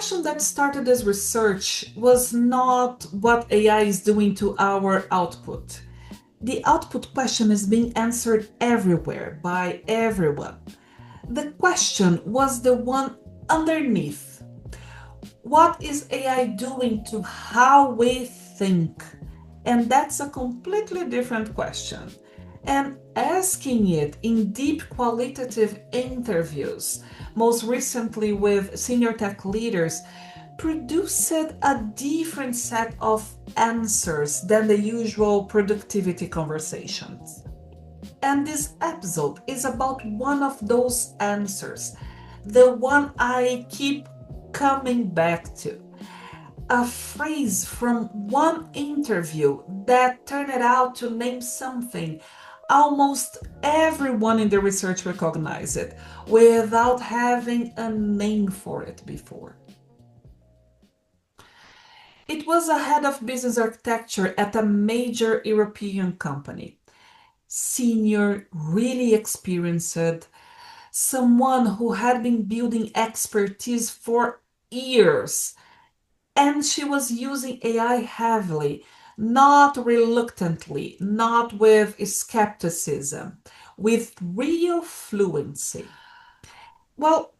question that started this research was not what AI is doing to our output. The output question is being answered everywhere by everyone. The question was the one underneath. What is AI doing to how we think? And that's a completely different question. And asking it in deep qualitative interviews, most recently with senior tech leaders, produced a different set of answers than the usual productivity conversations. And this episode is about one of those answers, the one I keep coming back to. A phrase from one interview that turned out to name something almost everyone in the research recognized it without having a name for it before. It was a head of business architecture at a major European company. Senior, really experienced, someone who had been building expertise for years. And she was using AI heavily, not reluctantly, not with skepticism, with real fluency. Well,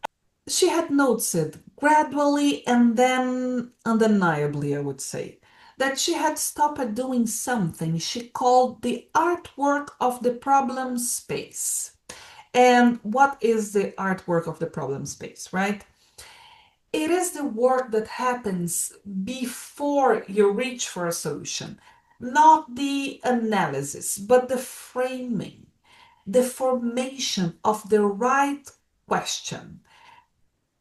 she had noticed gradually and then undeniably, I would say, that she had stopped doing something she called the artwork of the problem space. And what is the artwork of the problem space, right? It is the work that happens before you reach for a solution, not the analysis, but the framing, the formation of the right question.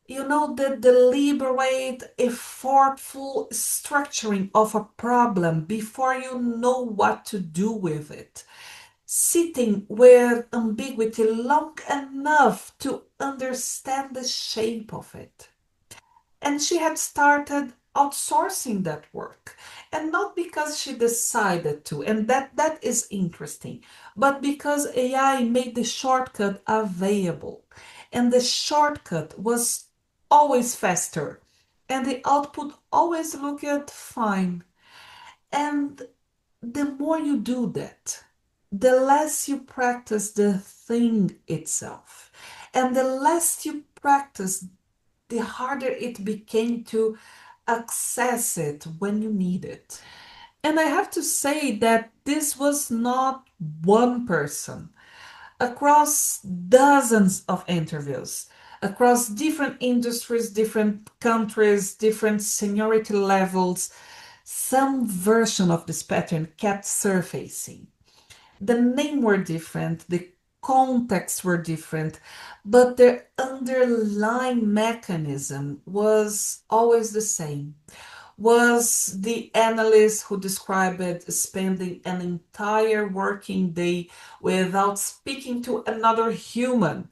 You know, the deliberate, effortful structuring of a problem before you know what to do with it. Sitting with ambiguity long enough to understand the shape of it. And she had started outsourcing that work. And not because she decided to, and that is interesting, but because AI made the shortcut available. And the shortcut was always faster. And the output always looked fine. And the more you do that, the less you practice the thing itself. And the less you practice, the harder it became to access it when you need it. And I have to say that this was not one person. Across dozens of interviews, across different industries, different countries, different seniority levels, some version of this pattern kept surfacing. The names were different, the contexts were different, but the underlying mechanism was always the same. Was the analyst who described it spending an entire working day without speaking to another human.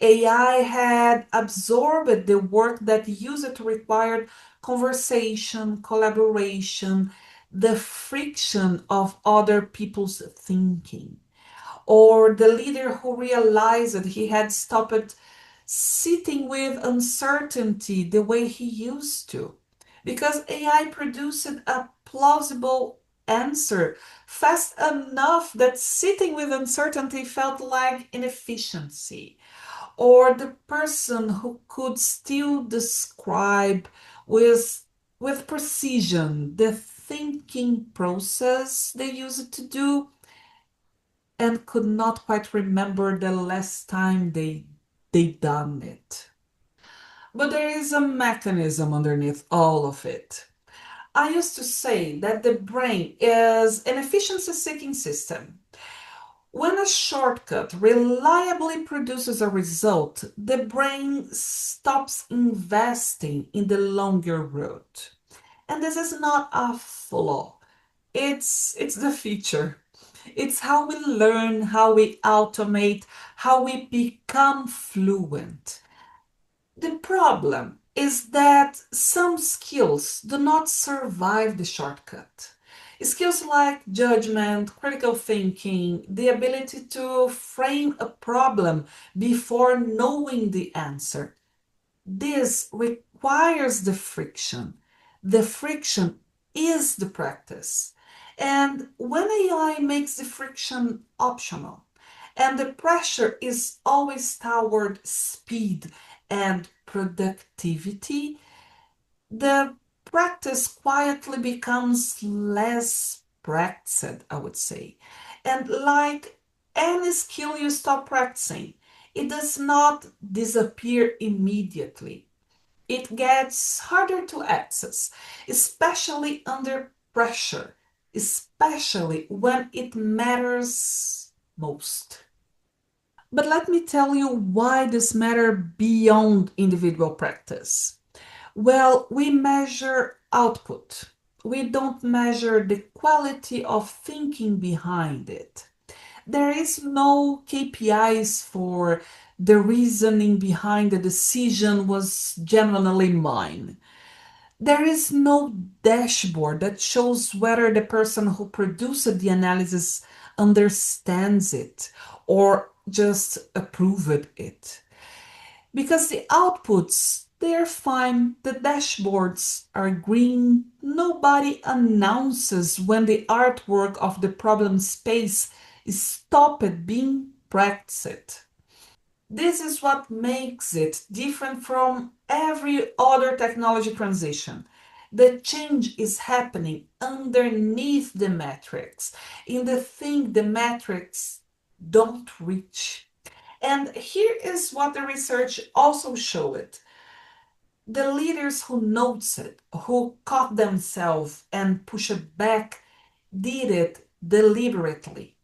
AI had absorbed the work that used to require conversation, collaboration, the friction of other people's thinking. Or the leader who realized that he had stopped sitting with uncertainty the way he used to. Because AI produced a plausible answer fast enough that sitting with uncertainty felt like inefficiency, or the person who could still describe with precision the thinking process they used to do and could not quite remember the last time they done it. But there is a mechanism underneath all of it. I used to say that the brain is an efficiency seeking system. When a shortcut reliably produces a result, the brain stops investing in the longer route. And this is not a flaw. It's the feature. It's how we learn, how we automate, how we become fluent. The problem is that some skills do not survive the shortcut. Skills like judgment, critical thinking, the ability to frame a problem before knowing the answer. This requires requires the friction. The friction is the practice. And when AI makes the friction optional, and the pressure is always toward speed and productivity, the practice quietly becomes less practiced, I would say. And like any skill you stop practicing, it does not disappear immediately. It gets harder to access, especially under pressure, especially when it matters most. But let me tell you why this matters beyond individual practice. Well, we measure output. We don't measure the quality of thinking behind it. There is no KPIs for the reasoning behind the decision was genuinely mine. There is no dashboard that shows whether the person who produced the analysis understands it or just approved it. Because the outputs, they're fine, the dashboards are green, nobody announces when the artwork of the problem space stopped being practiced. This is what makes it different from every other technology transition. The change is happening underneath the metrics, in the thing the metrics don't reach. And here is what the research also showed. The leaders who noticed it, who caught themselves and pushed back, did it deliberately.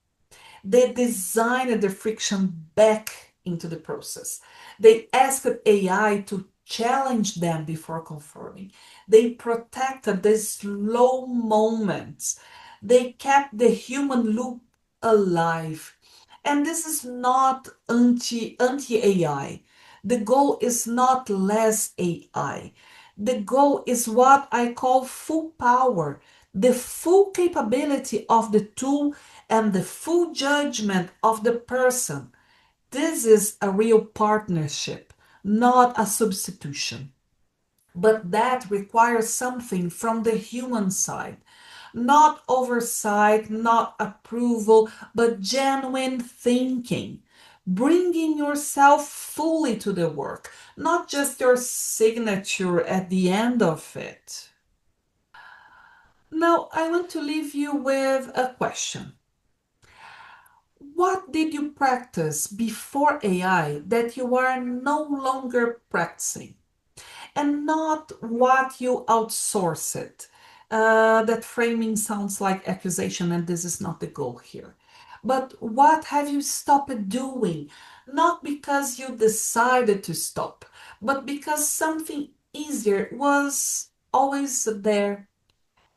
They designed the friction back into the process. They asked AI to challenge them before confirming. They protected the slow moments. They kept the human loop alive. And this is not anti-AI. The goal is not less AI. The goal is what I call full power, the full capability of the tool and the full judgment of the person. This is a real partnership, not a substitution. But that requires something from the human side. Not oversight, not approval, but genuine thinking. Bringing yourself fully to the work, not just your signature at the end of it. Now, I want to leave you with a question. What did you practice before AI that you are no longer practicing? And not what you outsourced. That framing sounds like accusation, and this is not the goal here. But what have you stopped doing? Not because you decided to stop, but because something easier was always there.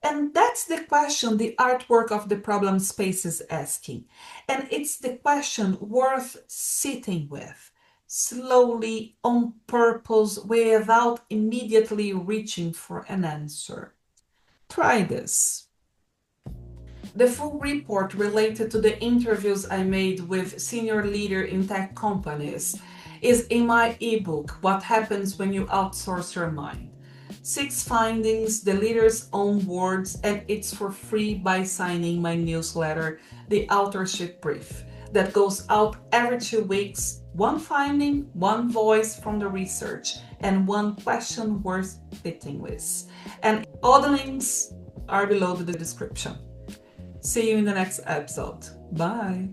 And that's the question the artwork of the problem space is asking. And it's the question worth sitting with, slowly, on purpose, without immediately reaching for an answer. Try this. The full report related to the interviews I made with senior leaders in tech companies is in my ebook, What Happens When You Outsource Your Mind. 6 findings, the leader's own words, and it's for free by signing my newsletter, The Authorship Brief, that goes out every 2 weeks. 1 finding, 1 voice from the research, and 1 question worth sitting with. And all the links are below the description. See you in the next episode. Bye.